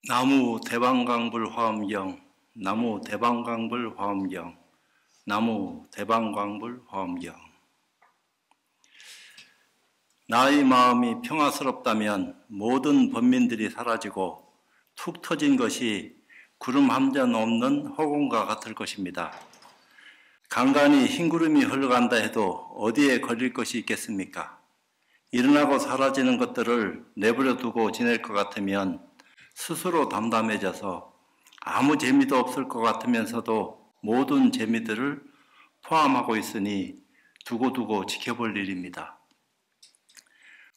나무 대방강불 화엄경, 나무 대방강불 화엄경, 나무 대방강불 화엄경. 나의 마음이 평화스럽다면 모든 번민들이 사라지고 툭 터진 것이 구름 한 점 없는 허공과 같을 것입니다. 간간히 흰 구름이 흘러간다 해도 어디에 걸릴 것이 있겠습니까? 일어나고 사라지는 것들을 내버려 두고 지낼 것 같으면 스스로 담담해져서 아무 재미도 없을 것 같으면서도 모든 재미들을 포함하고 있으니 두고두고 지켜볼 일입니다.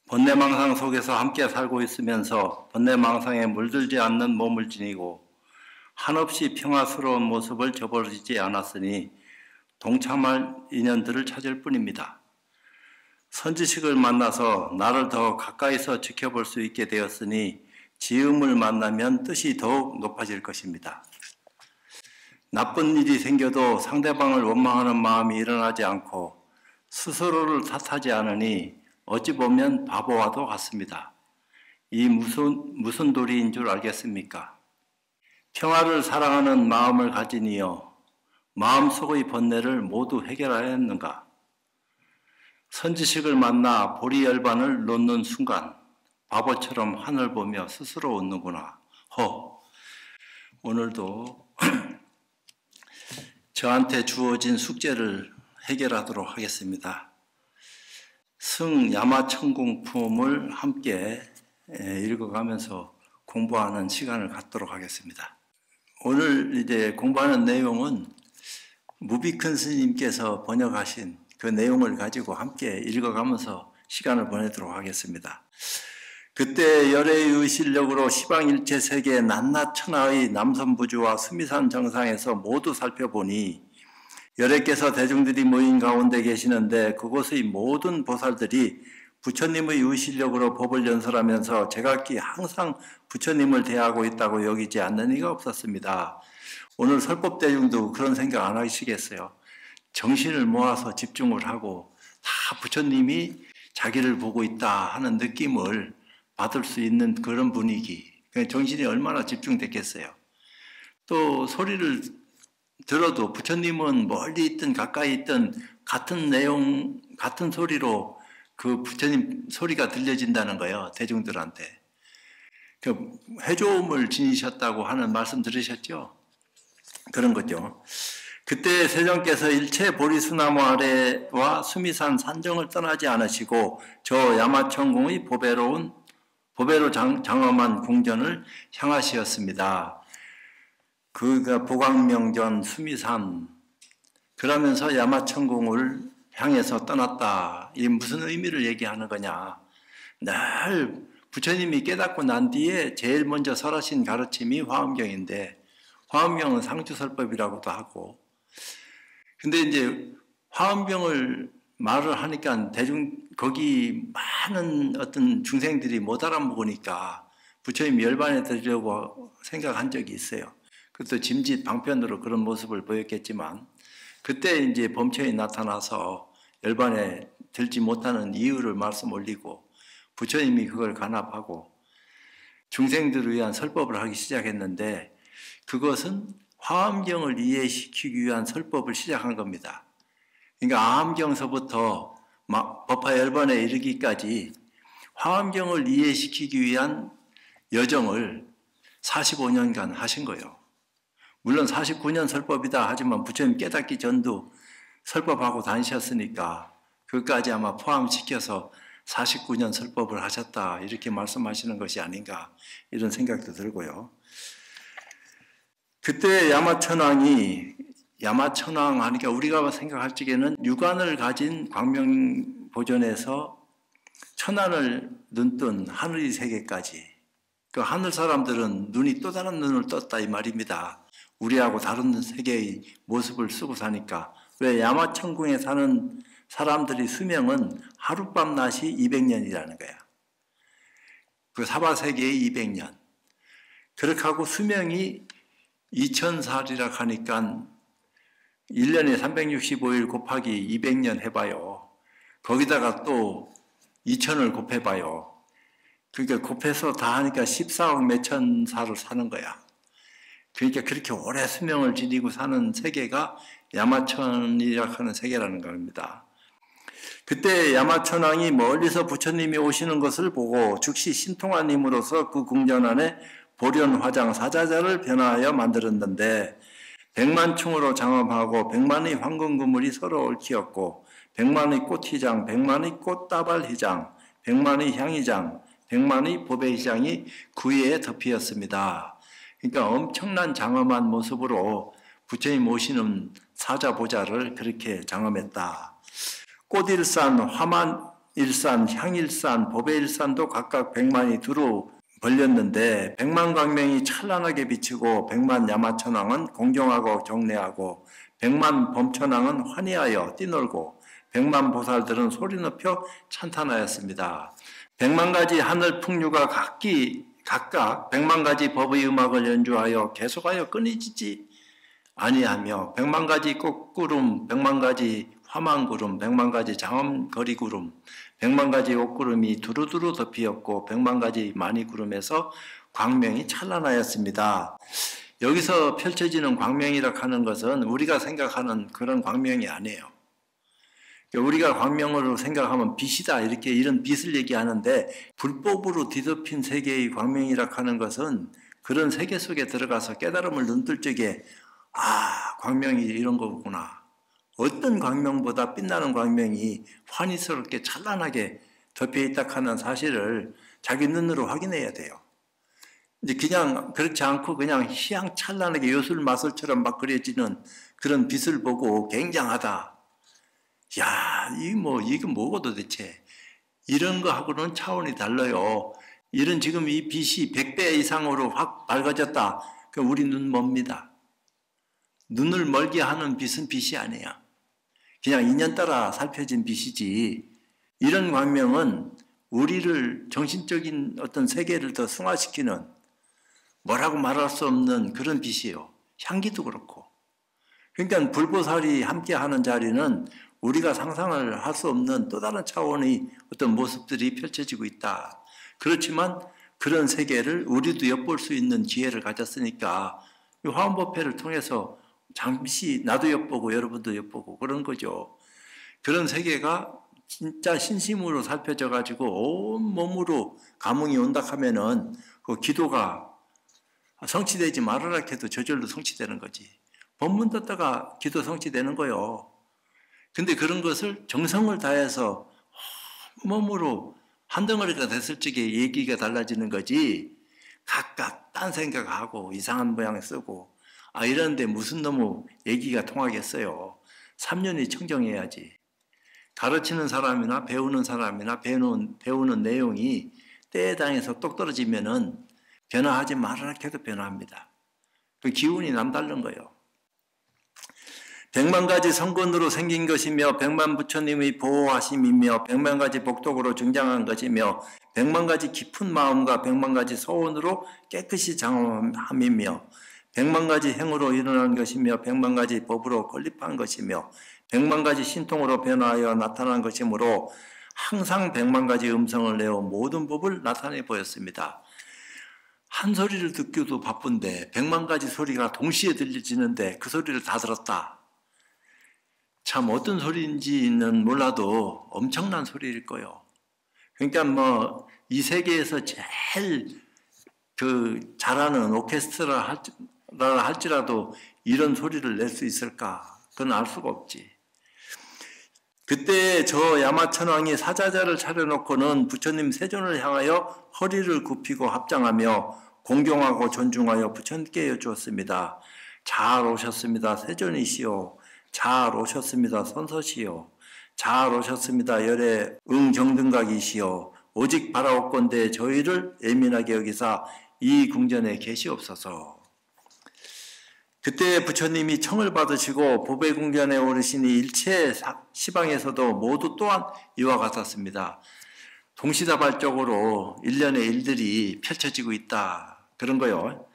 번뇌망상 속에서 함께 살고 있으면서 번뇌망상에 물들지 않는 몸을 지니고 한없이 평화스러운 모습을 저버리지 않았으니 동참할 인연들을 찾을 뿐입니다. 선지식을 만나서 나를 더 가까이서 지켜볼 수 있게 되었으니 지음을 만나면 뜻이 더욱 높아질 것입니다. 나쁜 일이 생겨도 상대방을 원망하는 마음이 일어나지 않고 스스로를 탓하지 않으니 어찌 보면 바보와도 같습니다. 이 무슨 도리인 줄 알겠습니까? 평화를 사랑하는 마음을 가진 이여 마음속의 번뇌를 모두 해결하였는가? 선지식을 만나 보리 열반을 놓는 순간 바보처럼 하늘 보며 스스로 웃는구나. 오늘도 저한테 주어진 숙제를 해결하도록 하겠습니다. 승야마천궁품을 함께 읽어가면서 공부하는 시간을 갖도록 하겠습니다. 오늘 이제 공부하는 내용은 무비큰 스님께서 번역하신 그 내용을 가지고 함께 읽어가면서 시간을 보내도록 하겠습니다. 그때 열애의 의실력으로 시방일체 세계 낱낱 천하의 남선부주와 수미산 정상에서 모두 살펴보니 열애께서 대중들이 모인 가운데 계시는데 그곳의 모든 보살들이 부처님의 의실력으로 법을 연설하면서 제각기 항상 부처님을 대하고 있다고 여기지 않는 이가 없었습니다. 오늘 설법대중도 그런 생각 안 하시겠어요? 정신을 모아서 집중을 하고 다 부처님이 자기를 보고 있다 하는 느낌을 받을 수 있는 그런 분위기. 정신이 얼마나 집중됐겠어요. 또 소리를 들어도 부처님은 멀리 있든 가까이 있든 같은 내용, 같은 소리로 그 부처님 소리가 들려진다는 거예요. 대중들한테. 그 회조음을 지니셨다고 하는 말씀 들으셨죠? 그런 거죠. 그때 세존께서 일체 보리수나무 아래와 수미산 산정을 떠나지 않으시고 저 야마천궁의 보배로 장엄한 궁전을 향하시었습니다. 그가 보광명전 수미산 그러면서 야마천궁을 향해서 떠났다. 이게 무슨 의미를 얘기하는 거냐. 늘 부처님이 깨닫고 난 뒤에 제일 먼저 설하신 가르침이 화엄경인데 화엄경은 상주설법이라고도 하고 근데 이제 화엄경을 말을 하니까 거기 많은 어떤 중생들이 못 알아먹으니까 부처님 열반에 들으려고 생각한 적이 있어요. 그것도 짐짓 방편으로 그런 모습을 보였겠지만 그때 이제 범처에 나타나서 열반에 들지 못하는 이유를 말씀 올리고 부처님이 그걸 간합하고 중생들을 위한 설법을 하기 시작했는데 그것은 화엄경을 이해시키기 위한 설법을 시작한 겁니다. 그러니까 아함경서부터 법화열반에 이르기까지 화엄경을 이해시키기 위한 여정을 45년간 하신 거예요. 물론 49년 설법이다 하지만 부처님 깨닫기 전도 설법하고 다니셨으니까 그것까지 아마 포함시켜서 49년 설법을 하셨다 이렇게 말씀하시는 것이 아닌가 이런 생각도 들고요. 그때 야마천왕 하니까 우리가 생각할 적에는 육안을 가진 광명보전에서 천안을 눈뜬 하늘의 세계까지 그 하늘 사람들은 눈이 또 다른 눈을 떴다 이 말입니다. 우리하고 다른 세계의 모습을 쓰고 사니까 왜 야마천궁에 사는 사람들이 수명은 하룻밤 낮이 200년이라는 거야. 그 사바세계의 200년. 그렇게 하고 수명이 2000살이라 하니까 1년에 365일 곱하기 200년 해봐요. 거기다가 또 2000을 곱해봐요. 그러니까 곱해서 다 하니까 14억 몇천 살을 사는 거야. 그러니까 그렇게 오래 수명을 지니고 사는 세계가 야마천이라고 하는 세계라는 겁니다. 그때 야마천왕이 멀리서 부처님이 오시는 것을 보고 즉시 신통한 힘으로서 그 궁전 안에 보련화장 사자자를 변화하여 만들었는데 100만충으로 장엄하고 100만의 황금그물이 서로 얽히었고 100만의 꽃휘장, 100만의 꽃다발휘장, 100만의 향휘장, 100만의 보배휘장이 그 위에 덮이었습니다. 그러니까 엄청난 장엄한 모습으로 부처님 오시는 사자보좌를 그렇게 장엄했다. 꽃일산, 화만일산, 향일산, 보배일산도 각각 100만이 두루 벌렸는데 100만 광명이 찬란하게 비치고 100만 야마천왕은 공경하고 경례하고 100만 범천왕은 환희하여 뛰놀고 100만 보살들은 소리 높여 찬탄하였습니다. 100만 가지 하늘 풍류가 각각 100만 가지 법의 음악을 연주하여 계속하여 끊이지 아니하며 100만 가지 꽃구름, 100만 가지 화만구름, 100만 가지 장엄거리구름, 100만 가지 옷구름이 두루두루 덮이었고 100만 가지 마니구름에서 광명이 찬란하였습니다. 여기서 펼쳐지는 광명이라 하는 것은 우리가 생각하는 그런 광명이 아니에요. 우리가 광명으로 생각하면 빛이다 이렇게 이런 빛을 얘기하는데 불법으로 뒤덮인 세계의 광명이라 하는 것은 그런 세계 속에 들어가서 깨달음을 눈뜰 적에 광명이 이런 거구나. 어떤 광명보다 빛나는 광명이 환희스럽게 찬란하게 덮여있다 하는 사실을 자기 눈으로 확인해야 돼요. 이제 그냥 그렇지 않고 그냥 희양찬란하게 요술마술처럼 막 그려지는 그런 빛을 보고 굉장하다. 야, 이게 뭐고 도대체. 이런 거하고는 차원이 달라요. 이런 지금 이 빛이 100배 이상으로 확 밝아졌다. 우리 눈 멉니다. 눈을 멀게 하는 빛은 빛이 아니야. 그냥 인연 따라 살펴진 빛이지. 이런 광명은 우리를 정신적인 어떤 세계를 더 승화시키는 뭐라고 말할 수 없는 그런 빛이에요. 향기도 그렇고. 그러니까 불보살이 함께하는 자리는 우리가 상상을 할 수 없는 또 다른 차원의 어떤 모습들이 펼쳐지고 있다. 그렇지만 그런 세계를 우리도 엿볼 수 있는 기회를 가졌으니까 이 화엄법회를 통해서 잠시 나도 엿보고 여러분도 엿보고 그런 거죠. 그런 세계가 진짜 신심으로 살펴져 가지고 온 몸으로 감흥이 온다 하면은 그 기도가 성취되지 말아라 해도 저절로 성취되는 거지. 법문 듣다가 기도 성취되는 거요. 근데 그런 것을 정성을 다해서 몸으로 한 덩어리가 됐을 적에 얘기가 달라지는 거지. 각각 딴 생각하고 이상한 모양 쓰고 이런데 무슨 너무 얘기가 통하겠어요. 3년이 청정해야지. 가르치는 사람이나 배우는 사람이나 배우는 내용이 때에 당해서 똑 떨어지면은 변화하지 말아라 해도 변화합니다. 그 기운이 남다른 거예요. 100만 가지 성건으로 생긴 것이며 100만 부처님의 보호하심이며 100만 가지 복덕으로 증장한 것이며 100만 가지 깊은 마음과 100만 가지 소원으로 깨끗이 장엄함이며 100만 가지 행으로 일어난 것이며 100만 가지 법으로 건립한 것이며 100만 가지 신통으로 변화하여 나타난 것이므로 항상 100만 가지 음성을 내어 모든 법을 나타내 보였습니다. 한 소리를 듣기도 바쁜데 100만 가지 소리가 동시에 들려지는데 그 소리를 다 들었다. 참 어떤 소리인지는 몰라도 엄청난 소리일 거예요. 그러니까 이 세계에서 제일 잘하는 오케스트라 할지라도 이런 소리를 낼 수 있을까? 그건 알 수가 없지. 그때 저 야마천왕이 사자자를 차려놓고는 부처님 세존을 향하여 허리를 굽히고 합장하며 공경하고 존중하여 부처님께 여쭈었습니다. 잘 오셨습니다. 세존이시오. 잘 오셨습니다. 선서시오. 잘 오셨습니다. 열애 응정등각이시오. 오직 바라옵건대 저희를 예민하게 여기사 이 궁전에 계시옵소서. 그때 부처님이 청을 받으시고 보배궁전에 오르시니 일체 시방에서도 모두 또한 이와 같았습니다. 동시다발적으로 일련의 일들이 펼쳐지고 있다. 그런 거요.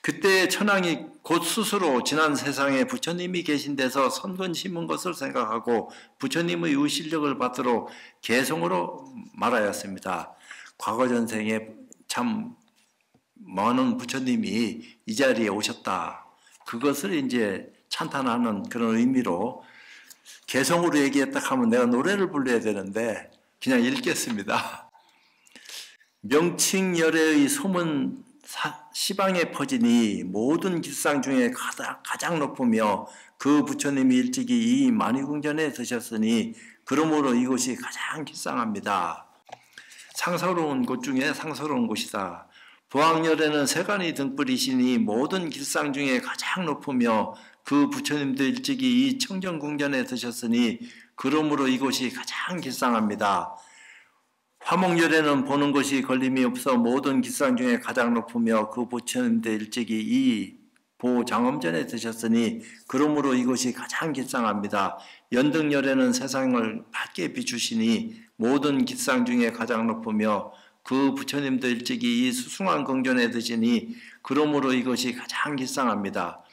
그때 천왕이 곧 스스로 지난 세상에 부처님이 계신 데서 선건 심은 것을 생각하고 부처님의 의실력을 받들어 개성으로 말하였습니다. 과거 전생에 참 많은 부처님이 이 자리에 오셨다. 그것을 이제 찬탄하는 그런 의미로 개성으로 얘기했다 하면 내가 노래를 불러야 되는데 그냥 읽겠습니다. 명칭열애의 소문 시방에 퍼지니 모든 길상 중에 가장 높으며 그 부처님이 일찍이 이 만유궁전에 드셨으니 그러므로 이곳이 가장 길상합니다. 상서로운 곳 중에 상서로운 곳이다. 보왕열에는 세간이 등불이시니 모든 길상 중에 가장 높으며 그 부처님도 일찍이 이 청정궁전에 드셨으니 그러므로 이곳이 가장 길상합니다. 화목열에는 보는 것이 걸림이 없어 모든 길상 중에 가장 높으며 그 부처님도 일찍이 이 보장엄전에 드셨으니 그러므로 이곳이 가장 길상합니다. 연등열에는 세상을 밝게 비추시니 모든 길상 중에 가장 높으며 그 부처님도 일찍이 이 수승한 궁전에 드시니 그러므로 이것이 가장 길상합니다.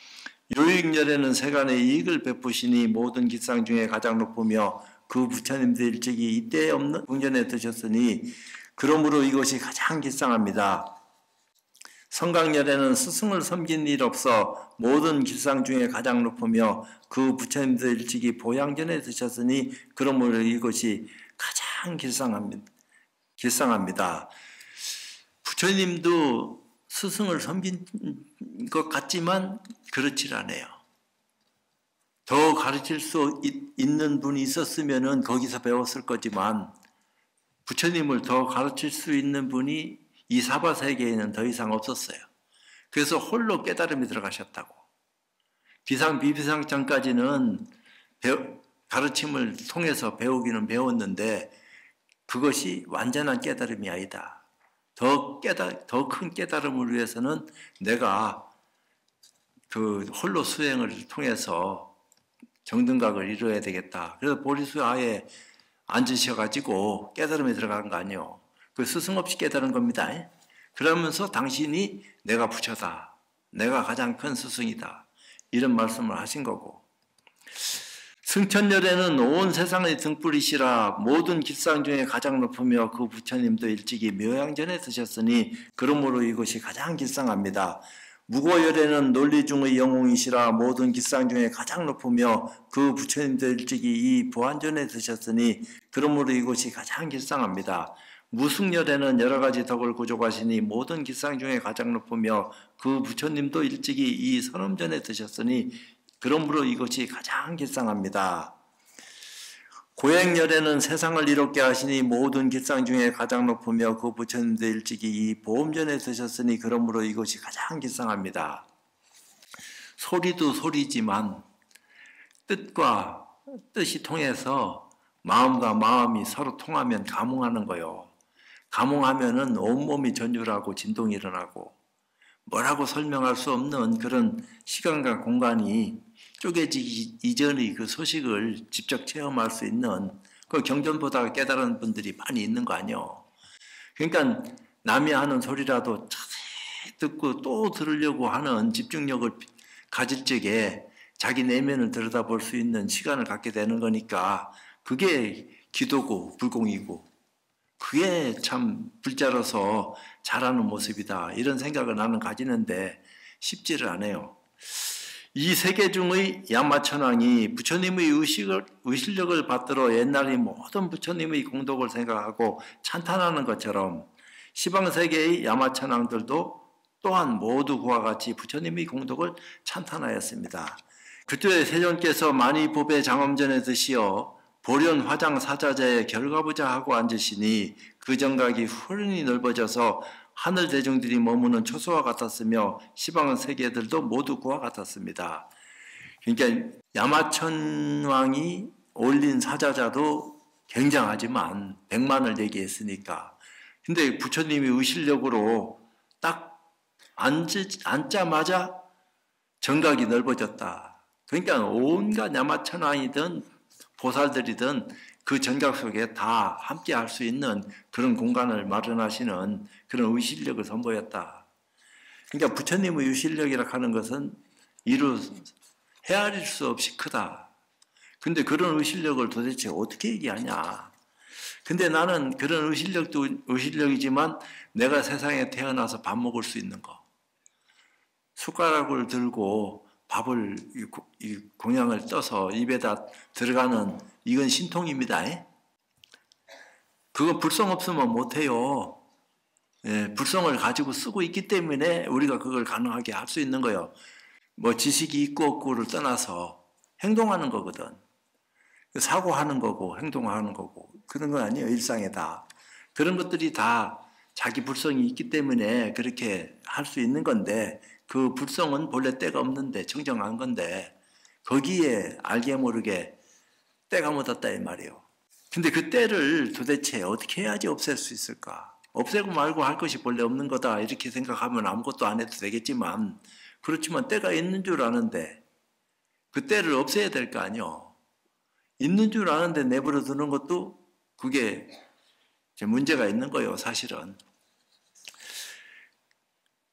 요익열에는 세간의 이익을 베푸시니 모든 길상 중에 가장 높으며 그 부처님도 일찍이 이때 없는 궁전에 드셨으니 그러므로 이것이 가장 길상합니다. 성강열에는 스승을 섬긴 일 없어 모든 길상 중에 가장 높으며 그 부처님도 일찍이 보양전에 드셨으니 그러므로 이것이 가장 길상합니다. 부처님도 스승을 섬긴 것 같지만 그렇지 않아요. 더 가르칠 수 있는 분이 있었으면 거기서 배웠을 거지만 부처님을 더 가르칠 수 있는 분이 이 사바세계에는 더 이상 없었어요. 그래서 홀로 깨달음이 들어가셨다고. 비상비비상장까지는 가르침을 통해서 배우기는 배웠는데 그것이 완전한 깨달음이 아니다. 더 큰 깨달음을 위해서는 내가 그 홀로 수행을 통해서 정등각을 이루어야 되겠다. 그래서 보리수하에 앉으셔가지고 깨달음에 들어간 거 아니에요. 그 스승 없이 깨달은 겁니다. 그러면서 당신이 내가 부처다. 내가 가장 큰 스승이다. 이런 말씀을 하신 거고. 승천열에는 온 세상의 등불이시라 모든 길상 중에 가장 높으며 그 부처님도 일찍이 묘양전에 드셨으니 그러므로 이것이 가장 길상합니다. 무고열에는 논리 중의 영웅이시라 모든 길상 중에 가장 높으며 그 부처님도 일찍이 이 보안전에 드셨으니 그러므로 이곳이 가장 길상합니다. 무승열에는 여러 가지 덕을 구족하시니 모든 길상 중에 가장 높으며 그 부처님도 일찍이 이 선엄전에 드셨으니 그러므로 이것이 가장 길상합니다. 고행열에는 세상을 이롭게 하시니 모든 길상 중에 가장 높으며 그 부처님도 일찍이 이 보험전에 드셨으니 그러므로 이것이 가장 길상합니다. 소리도 소리지만 뜻과 뜻이 통해서 마음과 마음이 서로 통하면 감흥하는 거요. 감흥하면은 온몸이 전율하고 진동이 일어나고 뭐라고 설명할 수 없는 그런 시간과 공간이 쪼개지기 이전의 그 소식을 직접 체험할 수 있는 그 경전보다 깨달은 분들이 많이 있는 거 아니에요. 그러니까 남이 하는 소리라도 자세히 듣고 또 들으려고 하는 집중력을 가질 적에 자기 내면을 들여다볼 수 있는 시간을 갖게 되는 거니까 그게 기도고 불공이고 그게 참 불자로서 잘하는 모습이다. 이런 생각을 나는 가지는데 쉽지를 않아요. 이 세계 중의 야마천왕이 부처님의 의실력을 받들어 옛날의 모든 부처님의 공덕을 생각하고 찬탄하는 것처럼 시방세계의 야마천왕들도 또한 모두 그와 같이 부처님의 공덕을 찬탄하였습니다. 그때 세존께서 만이법의 장엄전에 드시어 보련 화장 사자자에 결과부자 하고 앉으시니 그 정각이 훌히 넓어져서 하늘 대중들이 머무는 초소와 같았으며 시방 세계들도 모두 그와 같았습니다. 그러니까 야마천 왕이 올린 사자자도 굉장하지만 100만을 얘기했으니까. 근데 부처님이 의실력으로 딱 앉자마자 정각이 넓어졌다. 그러니까 온갖 야마천 왕이든 보살들이든 그 정각 속에 다 함께 할 수 있는 그런 공간을 마련하시는 그런 의실력을 선보였다. 그러니까 부처님의 의실력이라고 하는 것은 헤아릴 수 없이 크다. 근데 그런 의실력을 도대체 어떻게 얘기하냐. 근데 나는 그런 의식력도 의식력이지만 내가 세상에 태어나서 밥 먹을 수 있는 거. 숟가락을 들고 밥을 이 공양을 떠서 입에다 들어가는 이건 신통입니다. 그거 불성 없으면 못해요. 예, 불성을 가지고 쓰고 있기 때문에 우리가 그걸 가능하게 할 수 있는 거예요. 뭐 지식이 있고 없고를 떠나서 행동하는 거거든. 사고하는 거고 행동하는 거고 그런 건 아니에요. 일상에 다. 그런 것들이 다 자기 불성이 있기 때문에 그렇게 할 수 있는 건데 그 불성은 본래 때가 없는데 정정한 건데 거기에 알게 모르게 때가 묻었다 이 말이에요. 근데 그 때를 도대체 어떻게 해야지 없앨 수 있을까? 없애고 말고 할 것이 본래 없는 거다 이렇게 생각하면 아무것도 안 해도 되겠지만 그렇지만 때가 있는 줄 아는데 그 때를 없애야 될 거 아니요. 있는 줄 아는데 내버려 두는 것도 그게 문제가 있는 거예요, 사실은.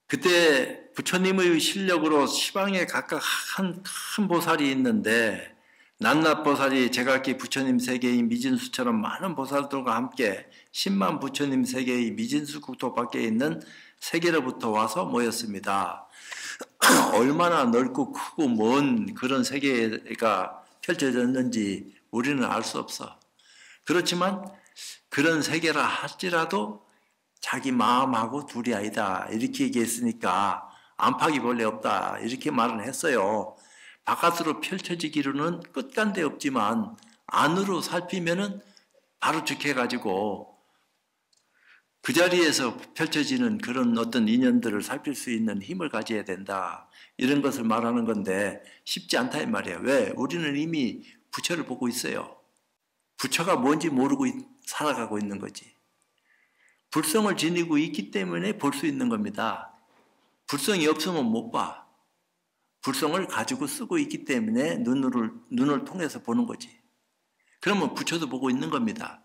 그때 부처님의 실력으로 시방에 각각 한 보살이 있는데 낱낱보살이 제각기 부처님 세계의 미진수처럼 많은 보살들과 함께 10만 부처님 세계의 미진수 국토 밖에 있는 세계로부터 와서 모였습니다. 얼마나 넓고 크고 먼 그런 세계가 펼쳐졌는지 우리는 알 수 없어. 그렇지만 그런 세계라 할지라도 자기 마음하고 둘이 아니다 이렇게 얘기했으니까 안팎이 본래 없다 이렇게 말을 했어요. 바깥으로 펼쳐지기로는 끝간데 없지만 안으로 살피면은 바로 즉해가지고 그 자리에서 펼쳐지는 그런 어떤 인연들을 살필 수 있는 힘을 가져야 된다. 이런 것을 말하는 건데 쉽지 않다 이 말이에요. 왜? 우리는 이미 부처를 보고 있어요. 부처가 뭔지 모르고 살아가고 있는 거지. 불성을 지니고 있기 때문에 볼 수 있는 겁니다. 불성이 없으면 못 봐. 불성을 가지고 쓰고 있기 때문에 눈을 통해서 보는 거지. 그러면 부처도 보고 있는 겁니다.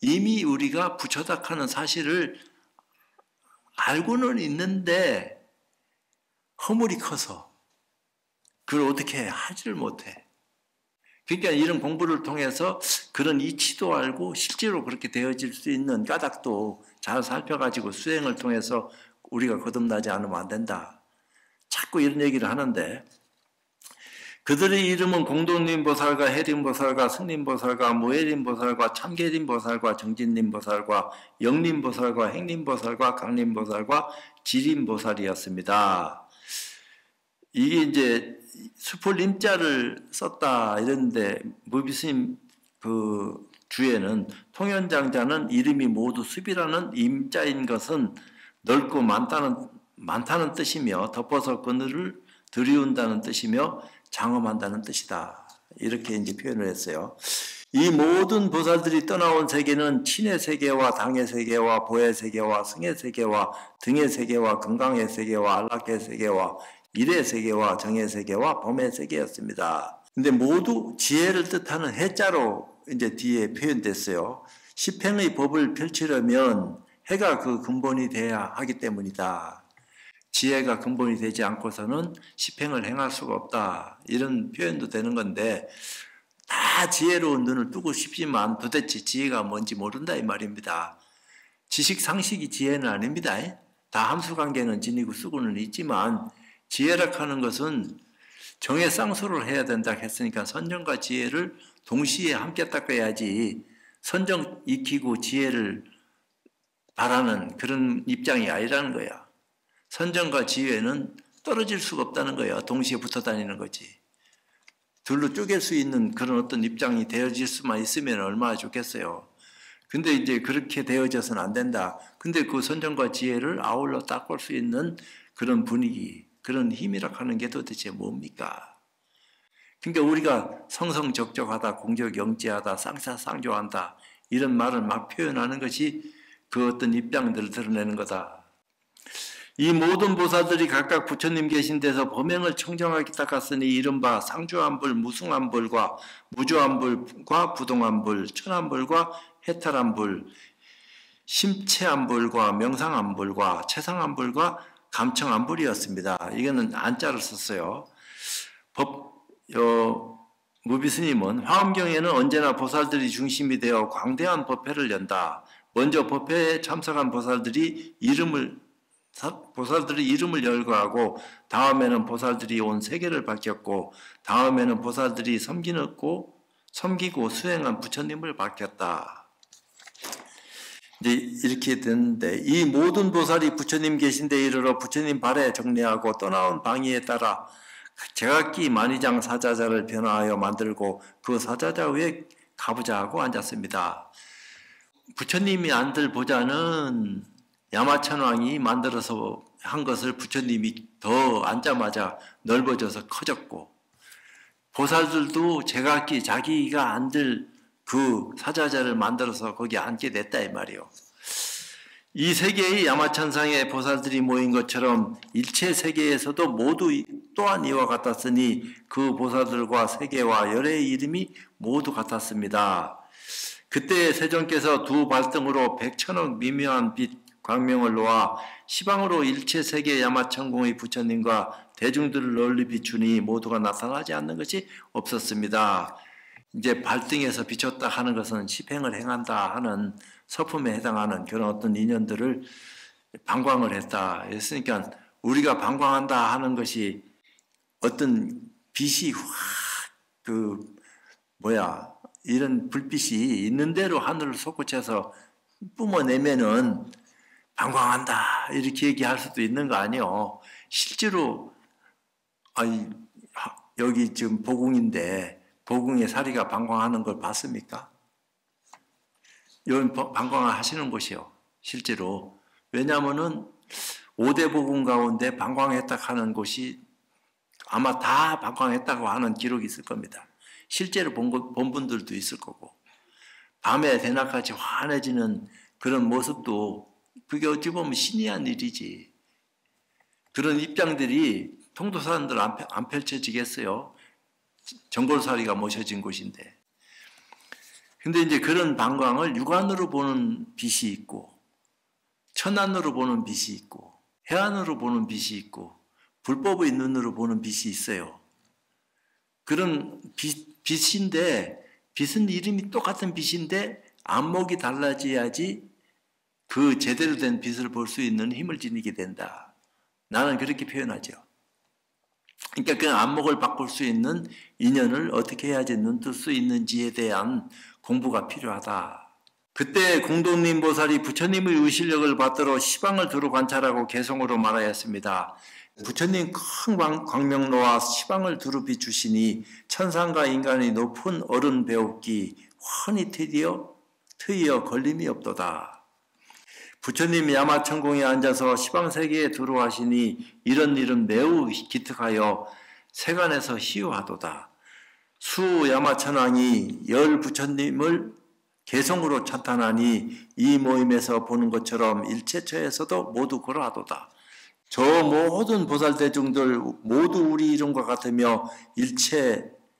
이미 우리가 부처다 하는 사실을 알고는 있는데 허물이 커서 그걸 어떻게 하지를 못해. 그러니까 이런 공부를 통해서 그런 이치도 알고 실제로 그렇게 되어질 수 있는 까닭도 잘 살펴가지고 수행을 통해서 우리가 거듭나지 않으면 안 된다. 자꾸 이런 얘기를 하는데 그들의 이름은 공동림보살과 해림보살과 승림보살과 무해림보살과 참계림보살과 정진림보살과 영림보살과 행림보살과 강림보살과 지림보살이었습니다. 이게 이제 수풀림자를 썼다 이랬는데 무비스님 그 주에는 통연장자는 이름이 모두 숲이라는 임자인 것은 넓고 많다는 뜻이며 덮어서 그늘을 들이운다는 뜻이며 장엄한다는 뜻이다. 이렇게 이제 표현을 했어요. 이 모든 보살들이 떠나온 세계는 친의 세계와 당의 세계와 보의 세계와 승의 세계와 등의 세계와 건강의 세계와 안락의 세계와 일의 세계와 정의 세계와 범의 세계였습니다. 근데 모두 지혜를 뜻하는 해자로 이제 뒤에 표현됐어요. 십행의 법을 펼치려면 해가 그 근본이 돼야 하기 때문이다. 지혜가 근본이 되지 않고서는 십행을 행할 수가 없다. 이런 표현도 되는 건데 다 지혜로운 눈을 뜨고 싶지만 도대체 지혜가 뭔지 모른다 이 말입니다. 지식 상식이 지혜는 아닙니다. 다 함수관계는 지니고 쓰고는 있지만 지혜라 하는 것은 정의 쌍수를 해야 된다 했으니까 선정과 지혜를 동시에 함께 닦아야지 선정 익히고 지혜를 바라는 그런 입장이 아니라는 거야. 선정과 지혜는 떨어질 수가 없다는 거예요. 동시에 붙어 다니는 거지. 둘로 쪼갤 수 있는 그런 어떤 입장이 되어질 수만 있으면 얼마나 좋겠어요. 근데 이제 그렇게 되어져서는 안 된다. 근데 그 선정과 지혜를 아울러 닦을 수 있는 그런 분위기, 그런 힘이라 하는 게 도대체 뭡니까? 그러니까 우리가 성성적적하다, 공적영지하다, 쌍사쌍조한다 이런 말을 막 표현하는 것이 그 어떤 입장들을 드러내는 거다. 이 모든 보살들이 각각 부처님 계신 데서 범행을 청정하게 닦았으니 이른바 상주안불, 무승안불과 무주안불과 부동안불, 천안불과 해탈안불, 심체안불과 명상안불과 채상안불과 감청안불이었습니다. 이거는 안자를 썼어요. 무비스님은 화엄경에는 언제나 보살들이 중심이 되어 광대한 법회를 연다. 먼저 법회에 참석한 보살들이 이름을 열거하고, 다음에는 보살들이 온 세계를 밝혔고, 다음에는 보살들이 섬기고 수행한 부처님을 밝혔다. 이제 이렇게 됐는데, 이 모든 보살이 부처님 계신 데 이르러 부처님 발에 정례하고 떠나온 방위에 따라 제각기 만의장 사자자를 변화하여 만들고 그 사자자 위에 가부좌하고 앉았습니다. 부처님이 앉을 보좌는 야마천왕이 만들어서 한 것을 부처님이 더 앉자마자 넓어져서 커졌고, 보살들도 제각기 자기가 앉을 그 사자자를 만들어서 거기 앉게 됐다 이 말이요. 이 세계의 야마천상의 보살들이 모인 것처럼 일체 세계에서도 모두 또한 이와 같았으니 그 보살들과 세계와 열의 이름이 모두 같았습니다. 그때 세존께서 두 발등으로 100천억 미묘한 빛 광명을 놓아 시방으로 일체 세계 야마천공의 부처님과 대중들을 널리 비추니 모두가 나타나지 않는 것이 없었습니다. 이제 발등에서 비췄다 하는 것은 시행을 행한다 하는 서품에 해당하는 그런 어떤 인연들을 방광을 했다. 했으니까 우리가 방광한다 하는 것이 어떤 빛이 이런 불빛이 있는 대로 하늘을 솟구쳐서 뿜어내면은 방광한다 이렇게 얘기할 수도 있는 거 아니요. 실제로 여기 지금 보궁인데 보궁의 사리가 방광하는 걸 봤습니까? 여기 방광을 하시는 곳이요. 실제로. 왜냐하면은 5대 보궁 가운데 방광했다 하는 곳이 아마 다 방광했다고 하는 기록이 있을 겁니다. 실제로 본 분들도 있을 거고. 밤에 대낮같이 환해지는 그런 모습도 그게 어찌 보면 신이한 일이지. 그런 입장들이 통도사람들 안 펼쳐지겠어요. 정골사리가 모셔진 곳인데. 근데 이제 그런 방광을 육안으로 보는 빛이 있고, 천안으로 보는 빛이 있고, 해안으로 보는 빛이 있고, 불법의 눈으로 보는 빛이 있어요. 그런 빛인데, 빛은 이름이 똑같은 빛인데, 안목이 달라져야지 그 제대로 된 빛을 볼 수 있는 힘을 지니게 된다. 나는 그렇게 표현하죠. 그러니까 그 안목을 바꿀 수 있는 인연을 어떻게 해야지 눈뜰 수 있는지에 대한 공부가 필요하다. 그때 공동님 보살이 부처님의 의실력을 받들어 시방을 두루 관찰하고 개성으로 말하였습니다. 부처님 큰 광명로와 시방을 두루 비추시니 천상과 인간의 높은 어른 배웁기 훤히 트이어 걸림이 없도다. 부처님 야마천공에 앉아서 시방세계에 두루하시니 이런 일은 매우 기특하여 세간에서 희유하도다. 수 야마천왕이 열 부처님을 개성으로 찬탄하니 이 모임에서 보는 것처럼 일체처에서도 모두 그러하도다. 저 모든 보살대중들 모두 우리 이름과 같으며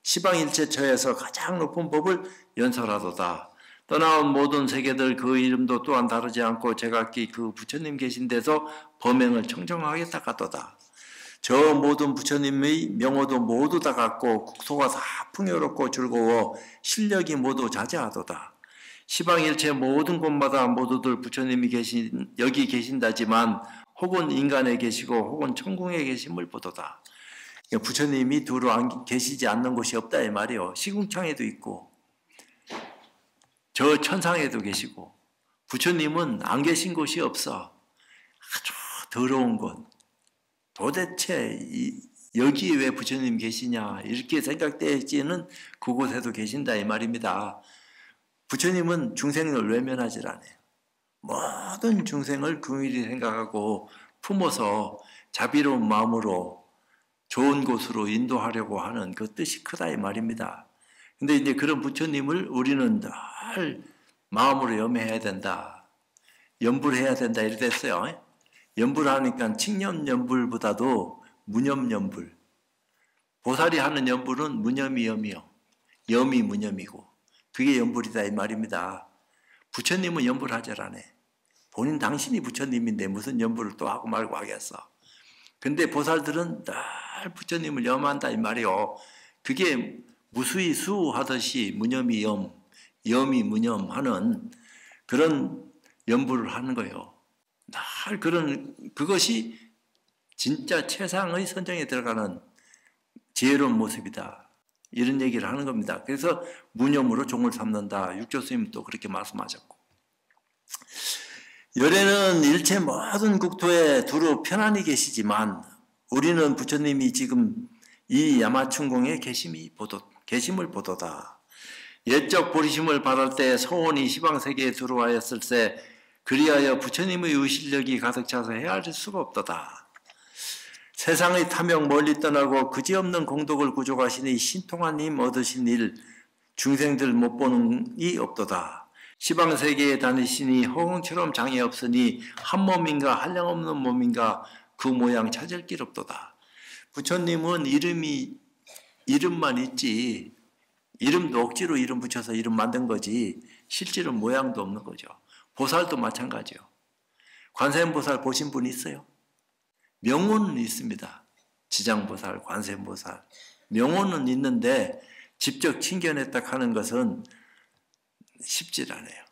시방일체처에서 가장 높은 법을 연설하도다. 떠나온 모든 세계들 그 이름도 또한 다르지 않고 제각기 그 부처님 계신 데서 범행을 청정하게 닦았도다. 저 모든 부처님의 명호도 모두 다 같고 국토가 다 풍요롭고 즐거워 실력이 모두 자자하도다. 시방일체 모든 곳마다 모두들 부처님이 여기 계신다지만 혹은 인간에 계시고 혹은 천궁에 계심을 보도다. 부처님이 두루 계시지 않는 곳이 없다 이 말이요. 시궁창에도 있고 저 천상에도 계시고 부처님은 안 계신 곳이 없어. 아주 더러운 곳. 도대체 여기에 왜 부처님 계시냐 이렇게 생각되지는 그곳에도 계신다 이 말입니다. 부처님은 중생을 외면하지 않아요. 모든 중생을 긍휼히 생각하고 품어서 자비로운 마음으로 좋은 곳으로 인도하려고 하는 그 뜻이 크다 이 말입니다. 근데 이제 그런 부처님을 우리는 늘 마음으로 염해해야 된다. 염불해야 된다 이렇게 됐어요. 염불하니까 칭념염불보다도 무념염불. 보살이 하는 염불은 무념이 염이요. 염이 무념이고 그게 염불이다 이 말입니다. 부처님은 염불하지 않아. 본인 당신이 부처님인데 무슨 염불을 또 하고 말고 하겠어. 근데 보살들은 늘 부처님을 염한다 이 말이요. 그게 무수히 수하듯이 무념이 염, 염이 무념하는 그런 연부를 하는 거예요. 늘 그것이 진짜 최상의 선정에 들어가는 지혜로운 모습이다. 이런 얘기를 하는 겁니다. 그래서 무념으로 종을 삼는다. 육조 스님도 그렇게 말씀하셨고. 열애는 일체 모든 국토에 두루 편안히 계시지만 우리는 부처님이 지금 이 야마춘공에 계심을 보도다. 옛적 보리심을 바랄 때 소원이 시방세계에 들어와였을세 그리하여 부처님의 의실력이 가득 차서 헤아릴 수가 없도다. 세상의 탐욕 멀리 떠나고 그지없는 공덕을 구족하시니 신통한 힘 얻으신 일 중생들 못 보는 이 없도다. 시방세계에 다니시니 허공처럼 장애 없으니 한 몸인가 한량없는 몸인가 그 모양 찾을 길 없도다. 부처님은 이름만 있지 이름도 억지로 이름 붙여서 이름 만든 거지 실제로 모양도 없는 거죠. 보살도 마찬가지요. 관세음보살 보신 분 있어요? 명호는 있습니다. 지장보살, 관세음보살. 명호는 있는데 직접 친견했다 하는 것은 쉽지 않아요.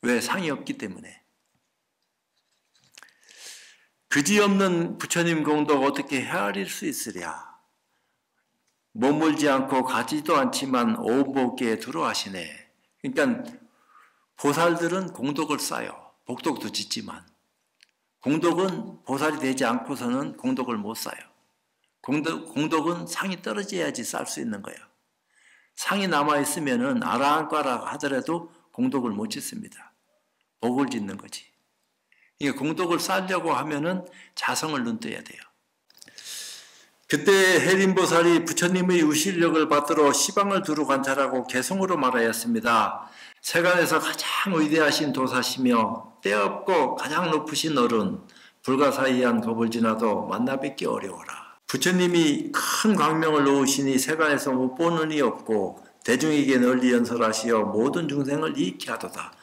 왜? 상이 없기 때문에. 그지없는 부처님 공덕 어떻게 헤아릴 수 있으랴. 머물지 않고 가지도 않지만 오복에 들어하시네. 그러니까 보살들은 공덕을 쌓여. 복덕도 짓지만 공덕은 보살이 되지 않고서는 공덕을 못 쌓여. 공덕은 상이 떨어져야지 쌓을 수 있는 거예요. 상이 남아있으면은 아라한과라 하더라도 공덕을 못 짓습니다. 복을 짓는 거지. 그러니까 공덕을 쌓으려고 하면은 자성을 눈떠야 돼요. 그때 해림보살이 부처님의 의실력을 받들어 시방을 두루 관찰하고 개성으로 말하였습니다. 세간에서 가장 위대하신 도사시며 때없고 가장 높으신 어른 불가사의한 겁을 지나도 만나 뵙기 어려워라. 부처님이 큰 광명을 놓으시니 세간에서 못 보는 이 없고 대중에게 널리 연설하시어 모든 중생을 이익케 하도다.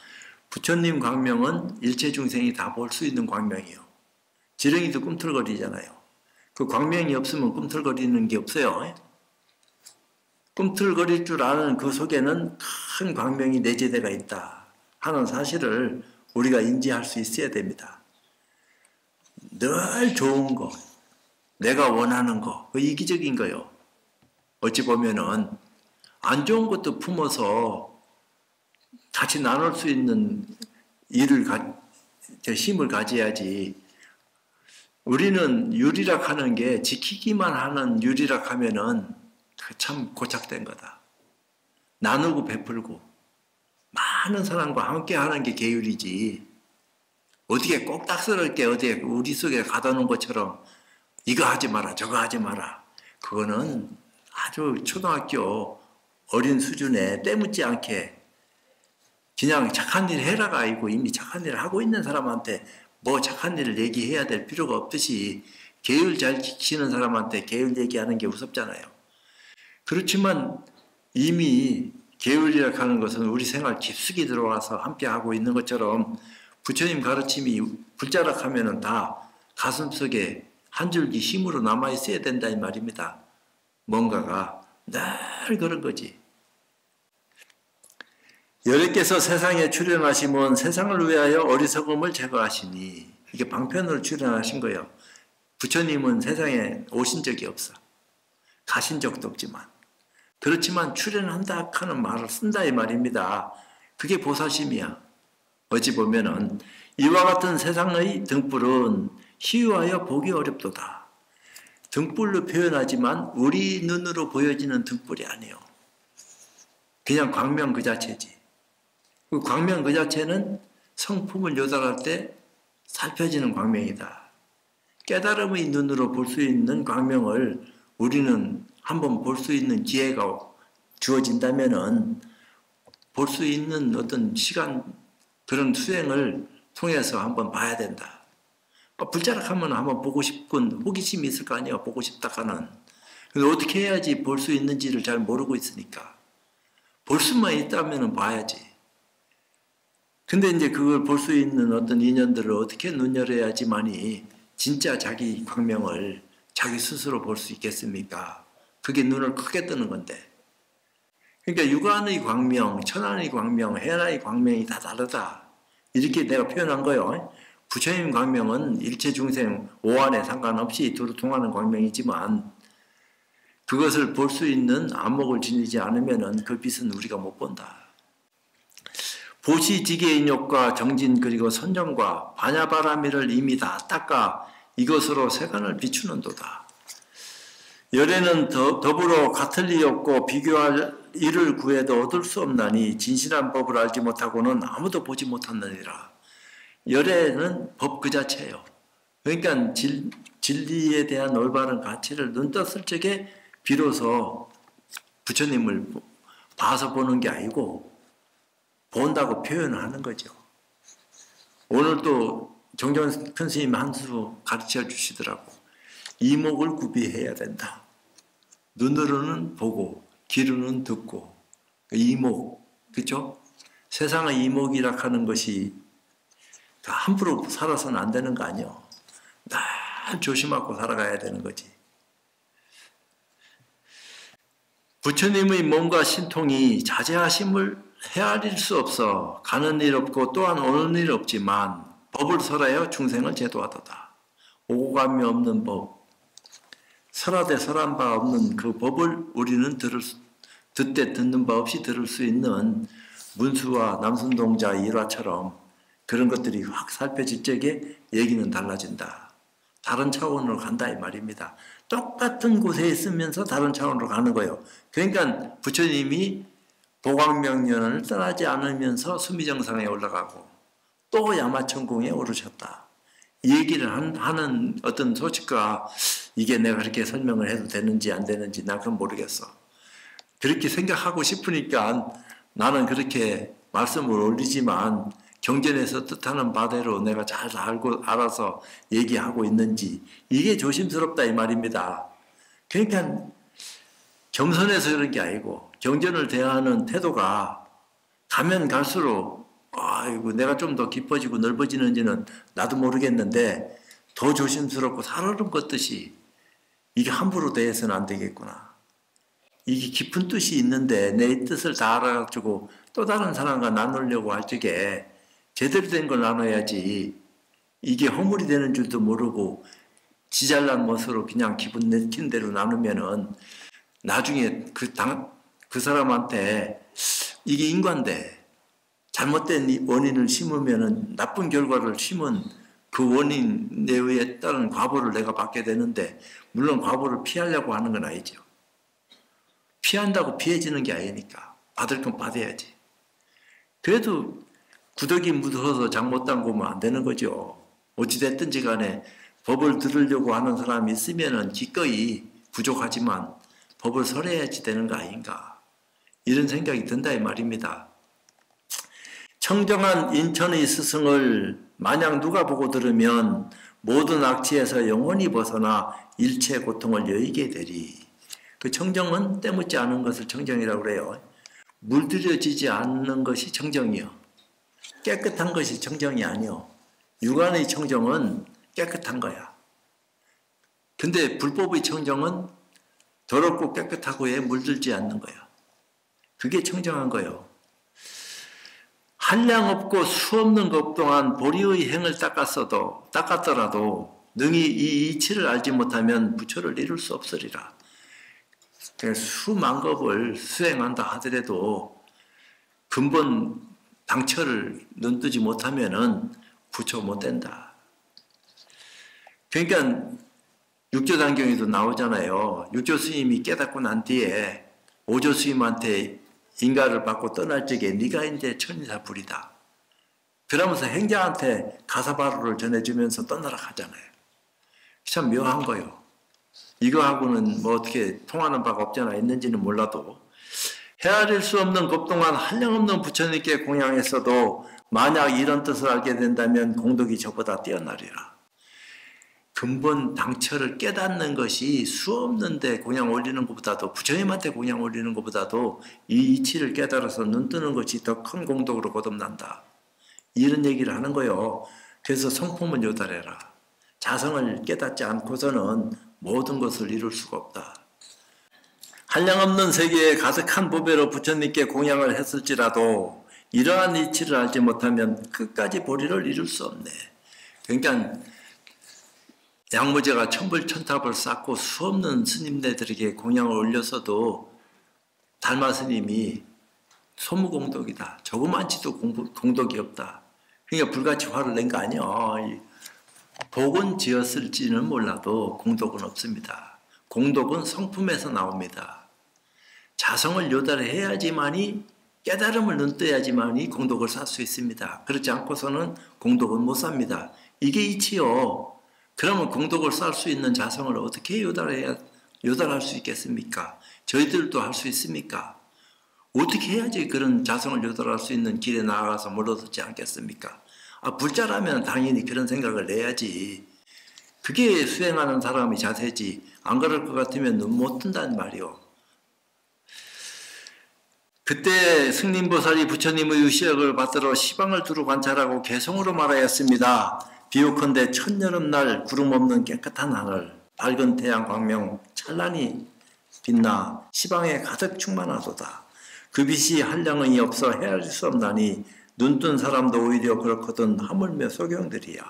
부처님 광명은 일체 중생이 다 볼 수 있는 광명이요. 지렁이도 꿈틀거리잖아요. 그 광명이 없으면 꿈틀거리는 게 없어요. 꿈틀거릴 줄 아는 그 속에는 큰 광명이 내재되어 있다 하는 사실을 우리가 인지할 수 있어야 됩니다. 늘 좋은 거, 내가 원하는 거, 그 이기적인 거요. 어찌 보면은 안 좋은 것도 품어서 같이 나눌 수 있는 힘을 가져야지. 우리는 유리락하는 게 지키기만 하는 유리락하면은 참 고착된 거다. 나누고 베풀고 많은 사람과 함께 하는 게 계율이지. 어떻게 꼭딱스럽게 어디에 우리 속에 가다 놓은 것처럼 이거 하지 마라 저거 하지 마라. 그거는 아주 초등학교 어린 수준에 때묻지 않게 그냥 착한 일 해라가 아니고 이미 착한 일을 하고 있는 사람한테 뭐 착한 일을 얘기해야 될 필요가 없듯이 계율 잘 지키는 사람한테 계율 얘기하는 게 우습잖아요. 그렇지만 이미 계율이라고 하는 것은 우리 생활 깊숙이 들어와서 함께하고 있는 것처럼 부처님 가르침이 불자락하면 다 가슴속에 한 줄기 힘으로 남아있어야 된다 이 말입니다. 뭔가가 늘 그런 거지. 여러께서 세상에 출현하시면 세상을 위하여 어리석음을 제거하시니 이게 방편으로 출현하신 거예요. 부처님은 세상에 오신 적이 없어. 가신 적도 없지만. 그렇지만 출현한다 하는 말을 쓴다 이 말입니다. 그게 보살심이야. 어찌 보면은 이와 같은 세상의 등불은 희유하여 보기 어렵도다. 등불로 표현하지만 우리 눈으로 보여지는 등불이 아니에요. 그냥 광명 그 자체지. 그 광명 그 자체는 성품을 요달할 때 살펴지는 광명이다. 깨달음의 눈으로 볼 수 있는 광명을 우리는 한번 볼 수 있는 기회가 주어진다면은 볼 수 있는 어떤 시간 그런 수행을 통해서 한번 봐야 된다. 불자락하면 한번 보고 싶은 호기심이 있을 거 아니에요. 보고 싶다 하는. 근데 어떻게 해야지 볼 수 있는지를 잘 모르고 있으니까. 볼 수만 있다면 봐야지. 근데 이제 그걸 볼 수 있는 어떤 인연들을 어떻게 눈여겨야지만이 진짜 자기 광명을 자기 스스로 볼 수 있겠습니까? 그게 눈을 크게 뜨는 건데. 그러니까 육안의 광명, 천안의 광명, 해안의 광명이 다 다르다. 이렇게 내가 표현한 거예요. 부처님 광명은 일체 중생 오한에 상관없이 두루 통하는 광명이지만 그것을 볼 수 있는 안목을 지니지 않으면 그 빛은 우리가 못 본다. 보시지계인욕과 정진 그리고 선정과 반야바라미를 이미 다 닦아 이것으로 세간을 비추는도다. 열애는 더불어 같을 리 없고 비교할 이를 구해도 얻을 수 없나니 진실한 법을 알지 못하고는 아무도 보지 못하느니라. 열애는 법 그 자체예요. 그러니까 진리에 대한 올바른 가치를 눈 떴을 적에 비로소 부처님을 봐서 보는 게 아니고 본다고 표현을 하는 거죠. 오늘 또 정정 큰 스님 한 수 가르쳐 주시더라고. 이목을 구비해야 된다. 눈으로는 보고 귀로는 듣고 이목, 그렇죠? 세상의 이목이라 하는 것이 함부로 살아서는 안 되는 거 아니에요. 늘 조심하고 살아가야 되는 거지. 부처님의 몸과 신통이 자제하심을 헤아릴 수 없어 가는 일 없고 또한 오는 일 없지만 법을 설하여 중생을 제도하도다. 오고 감이 없는 법, 설하되 설한 바 없는 그 법을 우리는 듣되 듣는 바 없이 들을 수 있는 문수와 남순동자의 일화처럼 그런 것들이 확 살펴질 적에 얘기는 달라진다. 다른 차원으로 간다 이 말입니다. 똑같은 곳에 있으면서 다른 차원으로 가는 거예요. 그러니까 부처님이 보광명년을 떠나지 않으면서 수미정상에 올라가고 또 야마천궁에 오르셨다. 이 얘기를 하는 어떤 소식과 이게 내가 그렇게 설명을 해도 되는지 안 되는지 난 그건 모르겠어. 그렇게 생각하고 싶으니까 나는 그렇게 말씀을 올리지만 경전에서 뜻하는 바대로 내가 잘 알아서 얘기하고 있는지 이게 조심스럽다 이 말입니다. 그러니까 겸손해서 그런 게 아니고 경전을 대하는 태도가 가면 갈수록 아이고 내가 좀 더 깊어지고 넓어지는지는 나도 모르겠는데 더 조심스럽고 살얼음 걷듯이 이게 함부로 대해서는 안 되겠구나. 이게 깊은 뜻이 있는데 내 뜻을 다 알아가지고 또 다른 사람과 나누려고 할 적에 제대로 된 걸 나눠야지 이게 허물이 되는 줄도 모르고 지잘난 멋으로 그냥 기분 내킨 대로 나누면은 나중에 그 사람한테 이게 인과인데 잘못된 원인을 심으면은 나쁜 결과를 심은 그 원인에 의해 따른 과보를 내가 받게 되는데 물론 과보를 피하려고 하는 건 아니죠. 피한다고 피해지는 게 아니니까 받을 건 받아야지. 그래도 구더기 묻어서 장 못 담그면 안 되는 거죠. 어찌됐든지 간에 법을 들으려고 하는 사람이 있으면은 기꺼이 부족하지만 법을 설해야지 되는 거 아닌가. 이런 생각이 든다 이 말입니다. 청정한 인천의 스승을 만약 누가 보고 들으면 모든 악취에서 영원히 벗어나 일체 고통을 여의게 되리. 그 청정은 때묻지 않은 것을 청정이라고 그래요. 물들여지지 않는 것이 청정이요. 깨끗한 것이 청정이 아니요. 육안의 청정은 깨끗한 거야. 근데 불법의 청정은 더럽고 깨끗하고에 물들지 않는 거야. 그게 청정한 거예요. 한량 없고 수 없는 것 동안 보리의 행을 닦았더라도 능히 이 이치를 알지 못하면 부처를 이룰 수 없으리라. 수만겁을 수행한다 하더라도 근본 당처를 눈뜨지 못하면은 부처 못 된다. 그러니까 육조단경에도 나오잖아요. 육조 스님이 깨닫고 난 뒤에 오조 스님한테 인가를 받고 떠날 적에 네가 이제 천인사불이다. 그러면서 행자한테 가사바루를 전해주면서 떠나라 하잖아요. 참 묘한 거요. 이거하고는 뭐 어떻게 통하는 바가 없잖아. 있는지는 몰라도 헤아릴 수 없는 것 동안 한량없는 부처님께 공양했어도 만약 이런 뜻을 알게 된다면 공덕이 저보다 뛰어나리라. 근본 당처를 깨닫는 것이 수 없는데 공양 올리는 것보다도 부처님한테 공양 올리는 것보다도 이 이치를 깨달아서 눈 뜨는 것이 더 큰 공덕으로 거듭난다. 이런 얘기를 하는 거요. 그래서 성품은 요달해라. 자성을 깨닫지 않고서는 모든 것을 이룰 수가 없다. 한량없는 세계에 가득한 보배로 부처님께 공양을 했을지라도 이러한 이치를 알지 못하면 끝까지 보리를 이룰 수 없네. 그러니까 양무제가 천불천탑을 쌓고 수없는 스님네들에게 공양을 올렸어도 달마 스님이 소무공덕이다. 조그만치도 공덕이 없다. 그러니까 불같이 화를 낸 거 아니야. 복은 지었을지는 몰라도 공덕은 없습니다. 공덕은 성품에서 나옵니다. 자성을 요달해야지만이 깨달음을 눈떠야지만이 공덕을 살 수 있습니다. 그렇지 않고서는 공덕은 못 삽니다. 이게 이치요. 그러면 공덕을 쌓을 수 있는 자성을 어떻게 요달할 수 있겠습니까? 저희들도 할 수 있습니까? 어떻게 해야지 그런 자성을 요달할 수 있는 길에 나아가서 물러서지 않겠습니까? 불자라면 당연히 그런 생각을 내야지. 그게 수행하는 사람이 자세지. 안 그럴 것 같으면 눈 못 뜬단 말이오. 그때 승림보살이 부처님의 의시력을 받들어 시방을 두루 관찰하고 개성으로 말하였습니다. 비옥컨대 첫여름날 구름 없는 깨끗한 하늘, 밝은 태양 광명 찬란히 빛나 시방에 가득 충만하도다. 그 빛이 한량이 없어 헤아릴 수 없나니 눈뜬 사람도 오히려 그렇거든 하물며 소경들이야.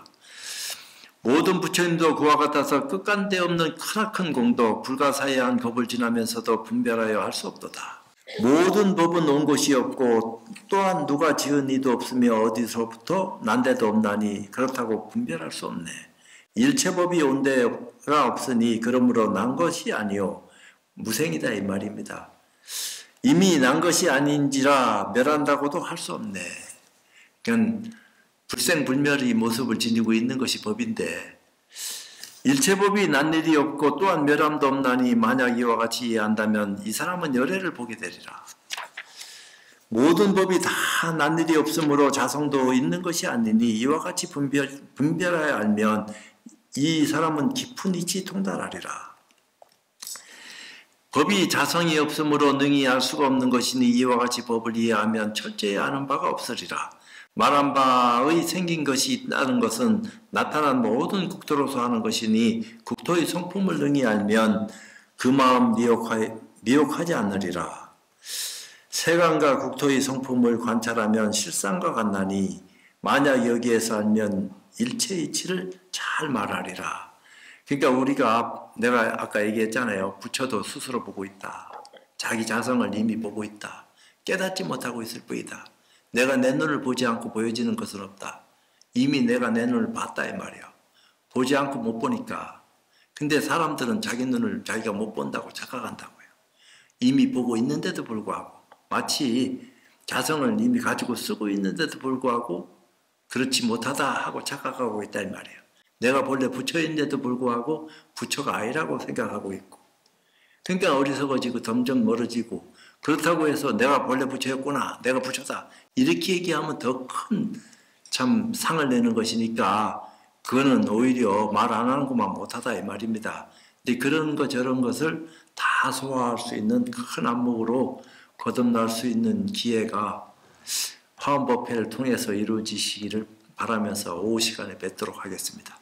모든 부처님도 그와 같아서 끝간데 없는 크나큰 공덕, 불가사의한 법을 지나면서도 분별하여 할 수 없도다. 모든 법은 온 곳이 없고 또한 누가 지은 이도 없으며 어디서부터 난 데도 없나니 그렇다고 분별할 수 없네. 일체법이 온 데가 없으니 그러므로 난 것이 아니요 무생이다 이 말입니다. 이미 난 것이 아닌지라 멸한다고도 할 수 없네. 그러니까 불생불멸의 모습을 지니고 있는 것이 법인데 일체법이 난 일이 없고 또한 멸함도 없나니 만약 이와 같이 이해한다면 이 사람은 열애를 보게 되리라. 모든 법이 다 난 일이 없으므로 자성도 있는 것이 아니니 이와 같이 분별하여 알면 이 사람은 깊은 이치 통달하리라. 법이 자성이 없으므로 능히 알 수가 없는 것이니 이와 같이 법을 이해하면 철저히 아는 바가 없으리라. 말한 바의 생긴 것이 있다는 것은 나타난 모든 국토로서 하는 것이니 국토의 성품을 능히 알면 그 마음 미혹하지 않으리라. 세간과 국토의 성품을 관찰하면 실상과 같나니 만약 여기에서 알면 일체 이치를 잘 말하리라. 그러니까 내가 아까 얘기했잖아요. 부처도 스스로 보고 있다. 자기 자성을 이미 보고 있다. 깨닫지 못하고 있을 뿐이다. 내가 내 눈을 보지 않고 보여지는 것은 없다. 이미 내가 내 눈을 봤다 이 말이야. 보지 않고 못 보니까. 근데 사람들은 자기 눈을 자기가 못 본다고 착각한다고요. 이미 보고 있는데도 불구하고 마치 자성을 이미 가지고 쓰고 있는데도 불구하고 그렇지 못하다 하고 착각하고 있다 이 말이에요. 내가 본래 부처인데도 불구하고 부처가 아니라고 생각하고 있고 그러니까 어리석어지고 점점 멀어지고 그렇다고 해서 내가 본래 부처였구나. 내가 부처다. 이렇게 얘기하면 더 큰 참 상을 내는 것이니까 그거는 오히려 말 안 하는 것만 못하다 이 말입니다. 근데 그런 것 저런 것을 다 소화할 수 있는 큰 안목으로 거듭날 수 있는 기회가 화엄법회를 통해서 이루어지시기를 바라면서 오후 시간에 뵙도록 하겠습니다.